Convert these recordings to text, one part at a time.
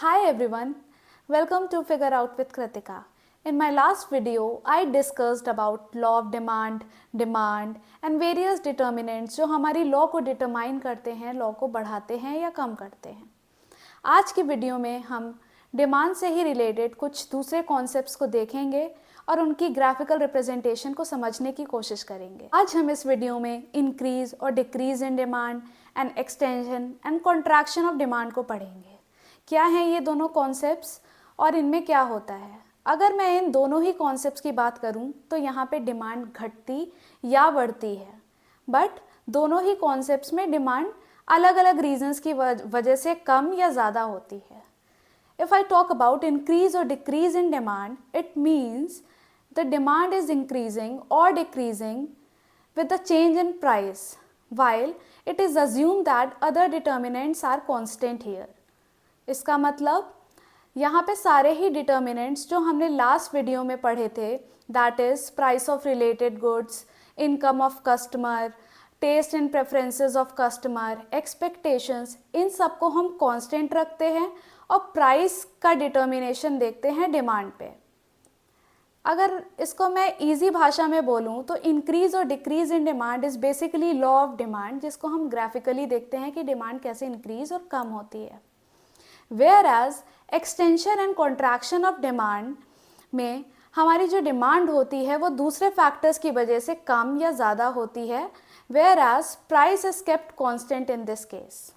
Hi everyone, welcome to Figure Out with Kritika. In my last video, I discussed about law of demand and various determinants जो हमारी law को determine करते हैं, law को बढ़ाते हैं या कम करते हैं. आज की वीडियो में हम डिमांड से ही रिलेटेड कुछ दूसरे कॉन्सेप्ट्स को देखेंगे और उनकी ग्राफिकल रिप्रेजेंटेशन को समझने की कोशिश करेंगे. आज हम इस वीडियो में इंक्रीज और decrease in demand and extension and contraction of demand को पढ़ेंगे. क्या हैं ये दोनों कॉन्सेप्ट्स और इनमें क्या होता है. अगर मैं इन दोनों ही कॉन्सेप्ट्स की बात करूं तो यहाँ पे डिमांड घटती या बढ़ती है, बट दोनों ही कॉन्सेप्ट्स में डिमांड अलग अलग रीजंस की वजह से कम या ज़्यादा होती है. If I talk about increase or decrease in demand, it means the demand is increasing or decreasing with the change in price, while it is assumed that other determinants are constant here. इसका मतलब यहाँ पे सारे ही determinants जो हमने last video में पढ़े थे, that is price of related goods, income of customer, taste and preferences of customer, expectations, इन सब को हम कांस्टेंट रखते हैं और प्राइस का डिटर्मिनेशन देखते हैं डिमांड पे. अगर इसको मैं इजी भाषा में बोलूँ तो इंक्रीज और decrease in demand is basically law of demand, जिसको हम ग्राफिकली देखते हैं कि डिमांड कैसे इंक्रीज और कम होती है. Whereas extension and contraction of demand में हमारी जो डिमांड होती है वो दूसरे फैक्टर्स की वजह से कम या ज़्यादा होती है, whereas price is kept constant in this case.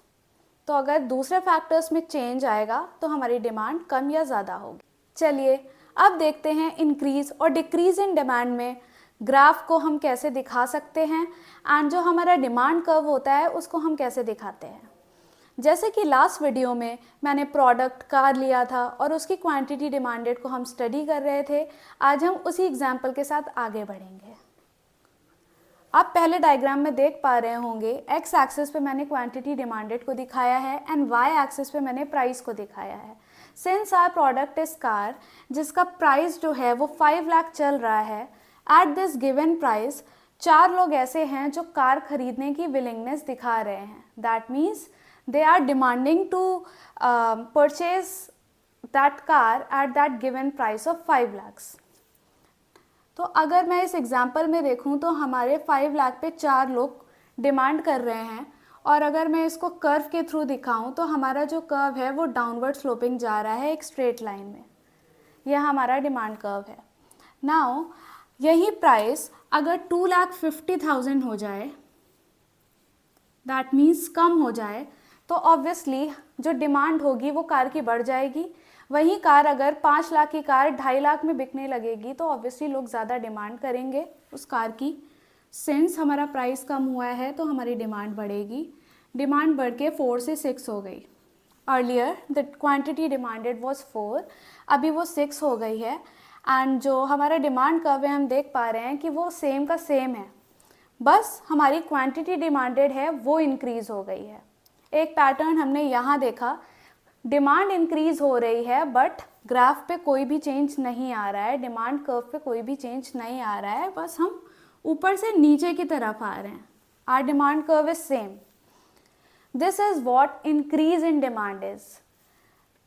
तो अगर दूसरे फैक्टर्स में चेंज आएगा तो हमारी डिमांड कम या ज़्यादा होगी. चलिए अब देखते हैं इंक्रीज और डिक्रीज इन डिमांड में ग्राफ को हम कैसे दिखा सकते हैं एंड जो हमारा डिमांड कर्व होता है उसको हम कैसे दिखाते हैं. जैसे कि लास्ट वीडियो में मैंने प्रोडक्ट कार लिया था और उसकी क्वांटिटी डिमांडेड को हम स्टडी कर रहे थे, आज हम उसी एग्जाम्पल के साथ आगे बढ़ेंगे. आप पहले डायग्राम में देख पा रहे होंगे, एक्स एक्सिस पे मैंने क्वांटिटी डिमांडेड को दिखाया है एंड वाई एक्सिस पे मैंने प्राइस को दिखाया है. Since our product is car, जिसका प्राइस जो है वो 5 लाख चल रहा है, एट दिस गिवन प्राइस 4 लोग ऐसे हैं जो कार खरीदने की विलिंगनेस दिखा रहे हैं. That means they are demanding to purchase that car at that given price of 5 lakhs. तो अगर मैं इस एग्जाम्पल में देखूं तो हमारे 5 लाख पे 4 लोग डिमांड कर रहे हैं, और अगर मैं इसको कर्व के थ्रू दिखाऊं तो हमारा जो कर्व है वो डाउनवर्ड स्लोपिंग जा रहा है एक स्ट्रेट लाइन में. यह हमारा डिमांड कर्व है. नाउ यही प्राइस अगर 2,50,000 हो जाए, दैट मीन्स कम हो जाए, तो ऑब्वियसली जो डिमांड होगी वो कार की बढ़ जाएगी. वहीं कार अगर 5 लाख की कार 2.5 लाख में बिकने लगेगी तो ऑब्वियसली लोग ज़्यादा डिमांड करेंगे उस कार की. सिंस हमारा प्राइस कम हुआ है तो हमारी डिमांड बढ़ेगी. डिमांड बढ़ के 4 से 6 हो गई. Earlier the quantity demanded was 4, अभी वो 6 हो गई है. एंड जो हमारा डिमांड कर्व है हम देख पा रहे हैं कि वो सेम का सेम है, बस हमारी क्वांटिटी डिमांडेड है वो इंक्रीज़ हो गई है. एक पैटर्न हमने यहाँ देखा, डिमांड इंक्रीज हो रही है बट ग्राफ पे कोई भी चेंज नहीं आ रहा है, डिमांड कर्व पे कोई भी चेंज नहीं आ रहा है, बस हम ऊपर से नीचे की तरफ आ रहे हैं. Our demand curve is same. This is what increase in demand is.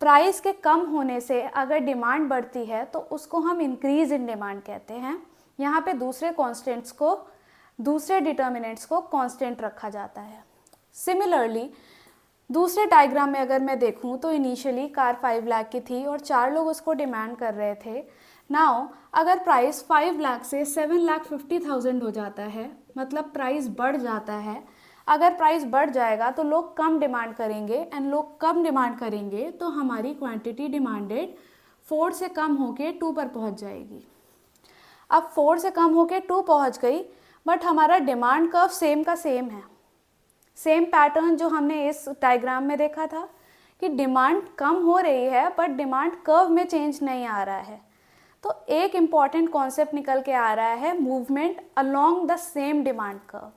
Price के कम होने से अगर डिमांड बढ़ती है तो उसको हम इंक्रीज इन डिमांड कहते हैं. यहाँ पे दूसरे कॉन्स्टेंट्स को, दूसरे डिटर्मिनेंट्स को कांस्टेंट रखा जाता है. सिमिलरली दूसरे डायग्राम में अगर मैं देखूं तो इनिशियली कार 5 लाख की थी और 4 लोग उसको डिमांड कर रहे थे. नाउ अगर प्राइस 5 लाख से 7,50,000 हो जाता है, मतलब प्राइस बढ़ जाता है. अगर प्राइस बढ़ जाएगा तो लोग कम डिमांड करेंगे, एंड लोग कम डिमांड करेंगे तो हमारी क्वांटिटी डिमांडेड 4 से कम होके 2 पर पहुंच जाएगी. अब 4 से कम होके 2 पहुंच गई, बट हमारा डिमांड कर्व सेम का सेम है. सेम पैटर्न जो हमने इस डायग्राम में देखा था कि डिमांड कम हो रही है बट डिमांड कर्व में चेंज नहीं आ रहा है. तो एक इम्पॉर्टेंट कॉन्सेप्ट निकल के आ रहा है, movement along the same demand curve.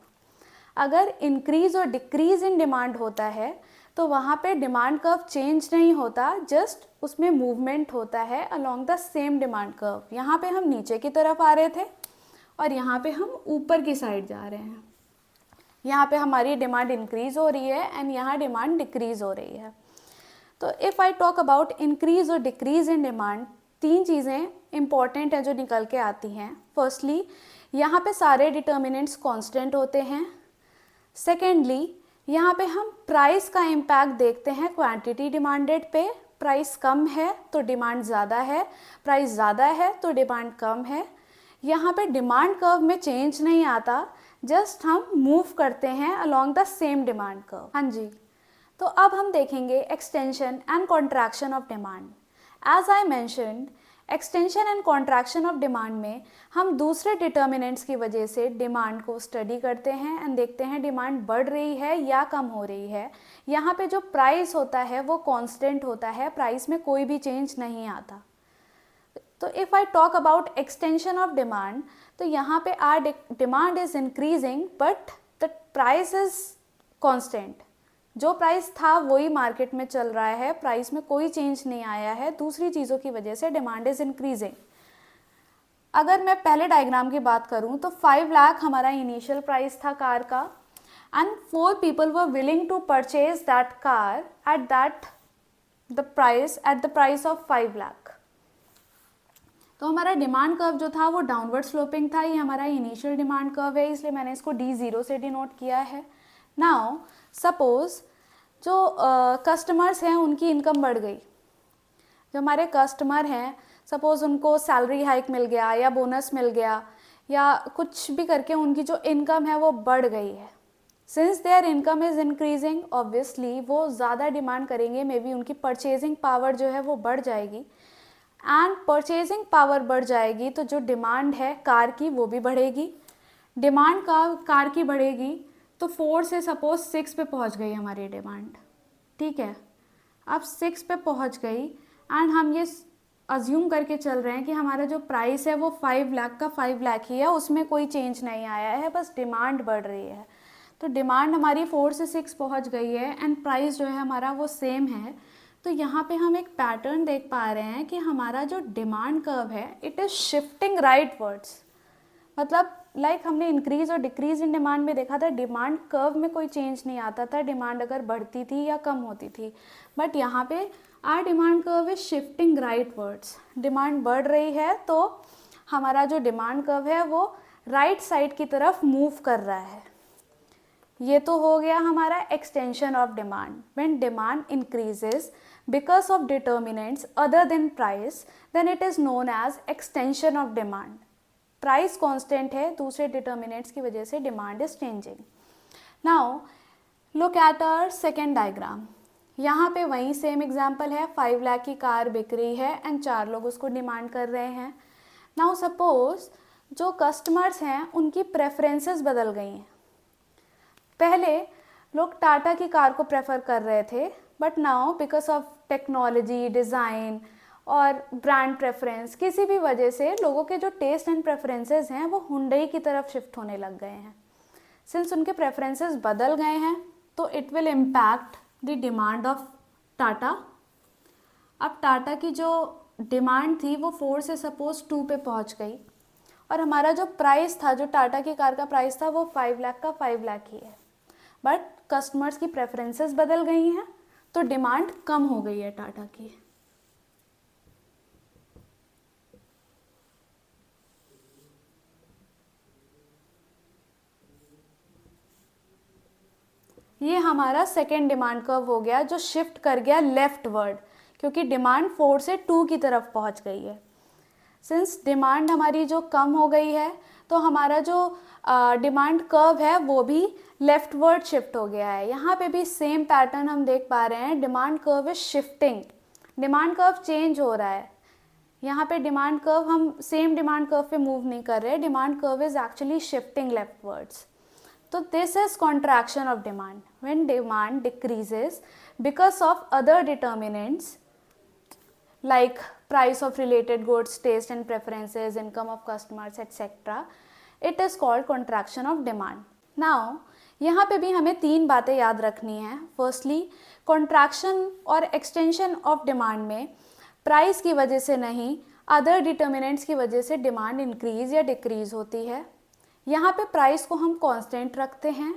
अगर इंक्रीज और डिक्रीज इन डिमांड होता है तो वहाँ पे डिमांड कर्व चेंज नहीं होता, जस्ट उसमें मूवमेंट होता है along the same demand curve. यहाँ पे हम नीचे की तरफ आ रहे थे और यहाँ पे हम ऊपर की साइड जा रहे हैं. यहाँ पे हमारी डिमांड इंक्रीज़ हो रही है एंड यहाँ डिमांड डिक्रीज़ हो रही है. तो if I talk about increase और डिक्रीज इन डिमांड, तीन चीज़ें इंपॉर्टेंट हैं जो निकल के आती हैं. फर्स्टली, यहाँ पे सारे डिटर्मिनेंट्स कांस्टेंट होते हैं. सेकेंडली, यहाँ पे हम प्राइस का इम्पैक्ट देखते हैं क्वांटिटी डिमांडेड पे. प्राइस कम है तो डिमांड ज़्यादा है, प्राइस ज़्यादा है तो डिमांड कम है. यहाँ पे डिमांड कर्व में चेंज नहीं आता, जस्ट हम मूव करते हैं along the same demand curve. हाँ जी. तो अब हम देखेंगे extension and contraction of demand. As I mentioned, extension and contraction of demand में हम दूसरे डिटर्मिनेंट्स की वजह से डिमांड को स्टडी करते हैं एंड देखते हैं डिमांड बढ़ रही है या कम हो रही है. यहाँ पे जो प्राइस होता है वो कांस्टेंट होता है, प्राइस में कोई भी चेंज नहीं आता. तो if I talk about extension of demand, तो यहाँ पे our demand is increasing but the price is constant. जो प्राइस था वही मार्केट में चल रहा है, प्राइस में कोई चेंज नहीं आया है. दूसरी चीज़ों की वजह से डिमांड इज इंक्रीजिंग. अगर मैं पहले डायग्राम की बात करूं तो 5 लाख हमारा इनिशियल प्राइस था कार का and 4 people were willing to purchase that car at the price of 5 lakh. तो हमारा डिमांड कर्व जो था वो डाउनवर्ड स्लोपिंग था. ये हमारा इनिशियल डिमांड कर्व है, इसलिए मैंने इसको D0 से डिनोट किया है. नाउ सपोज जो कस्टमर्स हैं उनकी इनकम बढ़ गई. जो हमारे कस्टमर हैं, सपोज उनको सैलरी हाइक मिल गया या बोनस मिल गया या कुछ भी करके उनकी जो इनकम है वो बढ़ गई है. Since there income is increasing, obviously वो ज़्यादा डिमांड करेंगे, मे बी उनकी परचेजिंग पावर जो है वो बढ़ जाएगी. एंड परचेजिंग पावर बढ़ जाएगी तो जो डिमांड है कार की वो भी बढ़ेगी. डिमांड कार की बढ़ेगी तो 4 से सपोज 6 पे पहुंच गई हमारी डिमांड. ठीक है, अब 6 पे पहुंच गई एंड हम ये अज्यूम करके चल रहे हैं कि हमारा जो प्राइस है वो 5 लाख का 5 लाख ही है, उसमें कोई चेंज नहीं आया है, बस डिमांड बढ़ रही है. तो डिमांड हमारी 4 से 6 पहुंच गई है एंड प्राइस जो है हमारा वो सेम है. तो यहाँ पे हम एक पैटर्न देख पा रहे हैं कि हमारा जो डिमांड कर्व है इट इज़ शिफ्टिंग राइटवर्ड्स. मतलब लाइक हमने इंक्रीज और डिक्रीज इन डिमांड में देखा था, डिमांड कर्व में कोई चेंज नहीं आता था, डिमांड अगर बढ़ती थी या कम होती थी. बट यहाँ पे our demand curve is shifting rightwards. Demand बढ़ रही है तो हमारा जो डिमांड कर्व है वो राइट साइड की तरफ मूव कर रहा है. ये तो हो गया हमारा extension of demand. When demand increases because of determinants other than price, then it is known as extension of demand. Price constant है, दूसरे डिटर्मिनेंट्स की वजह से demand is changing. Now look at our second diagram. यहाँ पे वही same example है. 5 लाख की कार बिक रही है एंड 4 लोग उसको डिमांड कर रहे हैं. नाउ सपोज जो कस्टमर्स हैं उनकी प्रेफरेंसेस बदल गई हैं. पहले लोग टाटा की कार को प्रेफर कर रहे थे, but now because of technology, design और ब्रांड प्रेफरेंस, किसी भी वजह से लोगों के जो टेस्ट एंड प्रेफरेंसेस हैं वो हुंडई की तरफ शिफ्ट होने लग गए हैं. सिंस उनके प्रेफरेंसेस बदल गए हैं तो it will impact the demand of Tata. अब टाटा की जो डिमांड थी वो 4 से सपोज 2 पे पहुंच गई और हमारा जो प्राइस था, जो टाटा की कार का प्राइस था वो 5 लाख का 5 लाख ही है. बट कस्टमर्स की प्रेफरेंसेस बदल गई हैं तो डिमांड कम हो गई है टाटा की. ये हमारा सेकेंड डिमांड कर्व हो गया जो शिफ्ट कर गया लेफ्ट वर्ड, क्योंकि डिमांड 4 से 2 की तरफ पहुंच गई है. सिंस डिमांड हमारी जो कम हो गई है तो हमारा जो डिमांड कर्व है वो भी लेफ्ट वर्ड शिफ्ट हो गया है. यहाँ पे भी सेम पैटर्न हम देख पा रहे हैं. Demand curve is shifting, demand curve change हो रहा है. यहाँ पे डिमांड कर्व, हम सेम डिमांड कर्व पे मूव नहीं कर रहे, demand curve is actually shifting leftwards. तो this is contraction of demand. When demand decreases because of other determinants like price of related goods, taste and preferences, income of customers, etc. It is called contraction of demand. Now, यहाँ पे भी हमें 3 बातें याद रखनी हैं. Firstly, contraction और extension of demand में प्राइस की वजह से नहीं, अदर डिटर्मिनेंट्स की वजह से डिमांड इंक्रीज या डिक्रीज होती है. यहाँ पे प्राइस को हम कांस्टेंट रखते हैं.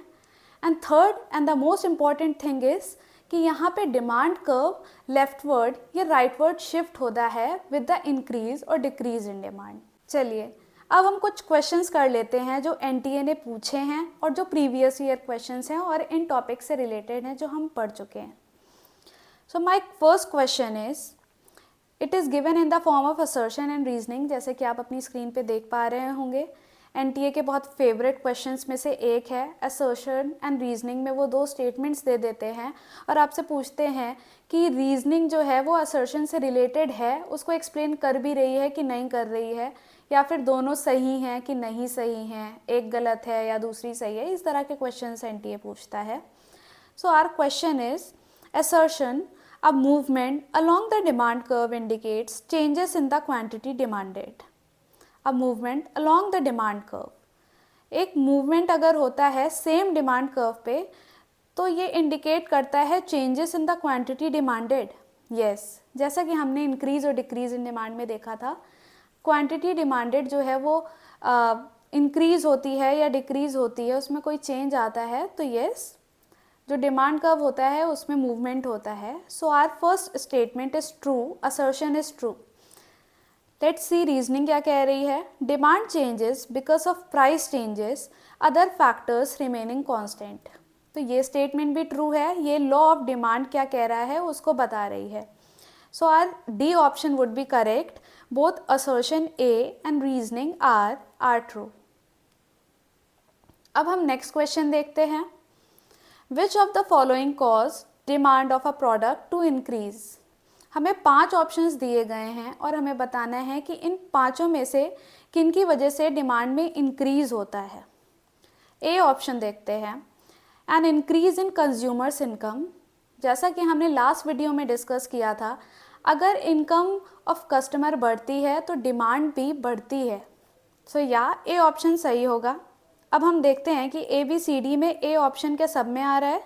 And third and the most important thing is कि यहाँ पे डिमांड कर्व लेफ्टवर्ड या राइटवर्ड शिफ्ट होता है विद द इंक्रीज और डिक्रीज इन डिमांड। चलिए अब हम कुछ क्वेश्चंस कर लेते हैं जो एनटीए ने पूछे हैं और जो प्रीवियस ईयर क्वेश्चंस हैं और इन टॉपिक से रिलेटेड हैं जो हम पढ़ चुके हैं। So my first question is, it is given in the form of assertion and reasoning. जैसे कि आप अपनी स्क्रीन पे देख पा रहे होंगे, एनटीए के बहुत फेवरेट क्वेश्चंस में से एक है। असर्शन एंड रीजनिंग में वो दो स्टेटमेंट्स दे देते हैं और आपसे पूछते हैं कि रीजनिंग जो है वो असर्शन से रिलेटेड है, उसको एक्सप्लेन कर भी रही है कि नहीं कर रही है, या फिर दोनों सही हैं कि नहीं सही हैं, एक गलत है या दूसरी सही है। इस तरह के क्वेश्चंस एनटीए पूछता है। So our question is, assertion, a movement along the demand curve indicates changes in the quantity demanded. A movement along the demand curve. एक मूवमेंट अगर होता है सेम डिमांड कर्व पे तो ये इंडिकेट करता है changes in the quantity demanded. Yes, जैसा कि हमने इंक्रीज और डिक्रीज इन डिमांड में देखा था, क्वांटिटी डिमांडेड जो है वो इंक्रीज होती है या डिक्रीज होती है, उसमें कोई चेंज आता है तो यस, जो डिमांड कर्व होता है उसमें मूवमेंट होता है। So our first statement is true, assertion is true. Let's see reasoning क्या कह रही है। Demand changes because of price changes, other factors remaining constant. तो ये स्टेटमेंट भी ट्रू है, ये लॉ ऑफ डिमांड क्या कह रहा है उसको बता रही है। So our D option would be correct, both assertion A and reasoning R true. अब हम नेक्स्ट क्वेश्चन देखते हैं। Which of the following cause demand of a product to increase? हमें 5 ऑप्शंस दिए गए हैं और हमें बताना है कि इन पांचों में से किन की वजह से डिमांड में इंक्रीज होता है। ए ऑप्शन देखते हैं, an increase in consumers income. जैसा कि हमने लास्ट वीडियो में डिस्कस किया था, अगर इनकम ऑफ कस्टमर बढ़ती है तो डिमांड भी बढ़ती है। सो या ए ऑप्शन सही होगा। अब हम देखते हैं कि ए बी सी डी में ए ऑप्शन के सब में आ रहा है,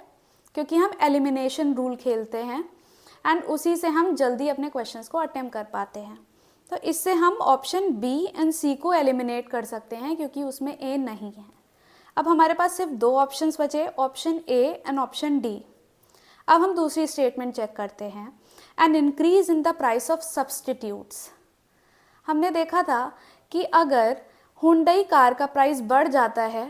क्योंकि हम एलिमिनेशन रूल खेलते हैं एंड उसी से हम जल्दी अपने क्वेश्चंस को अटेम्प्ट कर पाते हैं। तो इससे हम ऑप्शन बी एंड सी को एलिमिनेट कर सकते हैं क्योंकि उसमें ए नहीं है। अब हमारे पास सिर्फ 2 ऑप्शंस बचे, option A and option D. अब हम दूसरी स्टेटमेंट चेक करते हैं, an increase in the price of substitutes. हमने देखा था कि अगर हुंडई कार का प्राइस बढ़ जाता है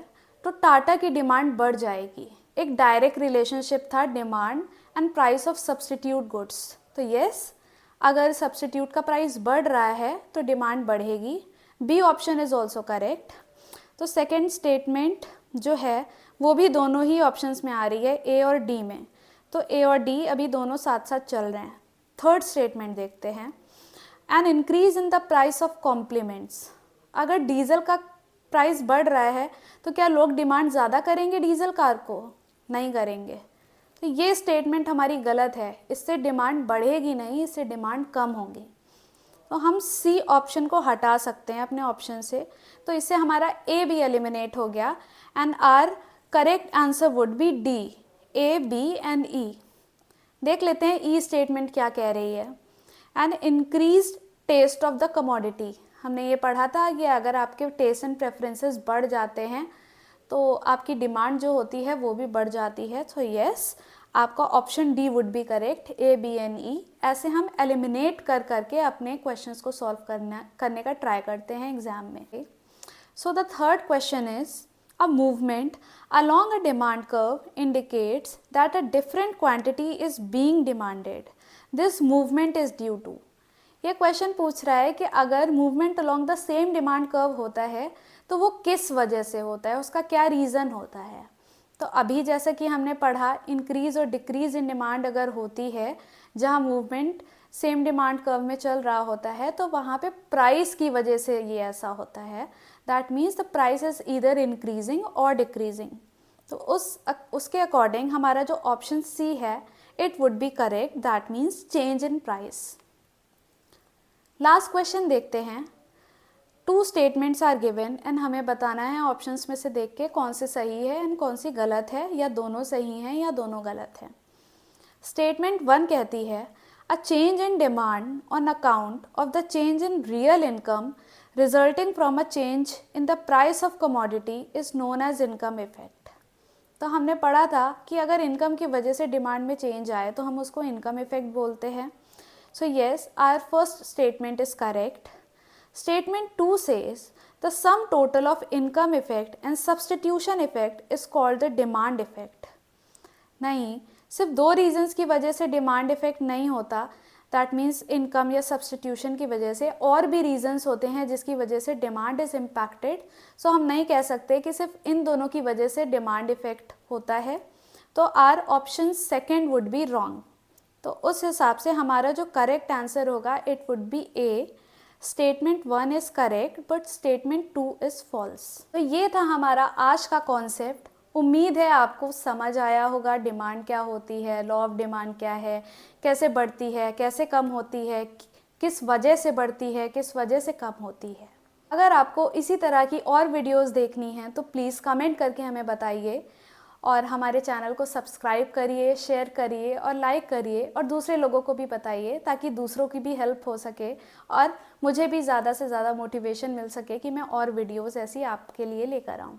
तो टाटा की डिमांड बढ़ जाएगी। एक डायरेक्ट रिलेशनशिप था demand and price of substitute goods. तो यस, अगर सब्सटीट्यूट का प्राइस बढ़ रहा है तो डिमांड बढ़ेगी। B option is also correct. तो सेकेंड स्टेटमेंट जो है वो भी दोनों ही ऑप्शंस में आ रही है, ए और डी में। तो ए और डी अभी दोनों साथ साथ चल रहे हैं। थर्ड स्टेटमेंट देखते हैं, an increase in the price of complements. अगर डीजल का प्राइस बढ़ रहा है तो क्या लोग डिमांड ज़्यादा करेंगे डीजल कार को? नहीं करेंगे। तो ये स्टेटमेंट हमारी गलत है, इससे डिमांड बढ़ेगी नहीं, इससे डिमांड कम होगी। तो हम सी ऑप्शन को हटा सकते हैं अपने ऑप्शन से, तो इससे हमारा ए भी एलिमिनेट हो गया and our correct answer would be D, A B and E. देख लेते हैं ई स्टेटमेंट क्या कह रही है, an increased taste of the commodity. हमने ये पढ़ा था कि अगर आपके टेस्ट एंड प्रेफरेंसेस बढ़ जाते हैं तो आपकी डिमांड जो होती है वो भी बढ़ जाती है। तो यस, आपका option D would be correct, A B and E. ऐसे हम एलिमिनेट कर करके अपने क्वेश्चंस को सॉल्व करने का ट्राई करते हैं एग्जाम में। So the third question is, a movement along a demand curve indicates that a different quantity is being demanded. This movement is due to. ये क्वेश्चन पूछ रहा है कि अगर movement along the same demand curve होता है तो वो किस वजह से होता है, उसका क्या रीज़न होता है। तो अभी जैसा कि हमने पढ़ा, इंक्रीज़ और डिक्रीज़ इन डिमांड अगर होती है जहाँ मूवमेंट सेम डिमांड कर्व में चल रहा होता है तो वहाँ पे प्राइस की वजह से ये ऐसा होता है। That means the price is either increasing और डिक्रीजिंग। तो उसके अकॉर्डिंग हमारा जो ऑप्शन सी है it would be correct, that means change in price. Last question देखते हैं। 2 स्टेटमेंट्स आर गिवन एंड हमें बताना है ऑप्शंस में से देख के कौन सी सही है एंड कौन सी गलत है, या दोनों सही हैं या दोनों गलत हैं। स्टेटमेंट 1 कहती है, a change in demand on account of the change in real income resulting from a change in the price of commodity is known as income effect. तो हमने पढ़ा था कि अगर इनकम की वजह से डिमांड में चेंज आए तो हम उसको इनकम इफेक्ट बोलते हैं. So yes, our first statement is correct. Statement 2 says the sum total of income effect and substitution effect is called the demand effect. नहीं, सिर्फ 2 रीजंस की वजह से डिमांड इफेक्ट नहीं होता, दैट मीन्स इनकम या सब्सटीट्यूशन की वजह से और भी रीजंस होते हैं जिसकी वजह से डिमांड इज इम्पैक्टेड. सो हम नहीं कह सकते कि सिर्फ इन दोनों की वजह से डिमांड इफेक्ट होता है. तो our option second would be wrong. तो उस हिसाब से हमारा जो करेक्ट आंसर होगा it would be A. Statement 1 is correct but statement 2 is false. तो ये था हमारा आज का कॉन्सेप्ट. उम्मीद है आपको समझ आया होगा डिमांड क्या होती है, लॉ ऑफ डिमांड क्या है, कैसे बढ़ती है, कैसे कम होती है, किस वजह से बढ़ती है, किस वजह से कम होती है. अगर आपको इसी तरह की और वीडियोस देखनी हैं तो प्लीज़ कमेंट करके हमें बताइए और हमारे चैनल को सब्सक्राइब करिए, शेयर करिए और लाइक करिए और दूसरे लोगों को भी बताइए ताकि दूसरों की भी हेल्प हो सके और मुझे भी ज़्यादा से ज़्यादा मोटिवेशन मिल सके कि मैं और वीडियोस ऐसी आपके लिए लेकर आऊँ.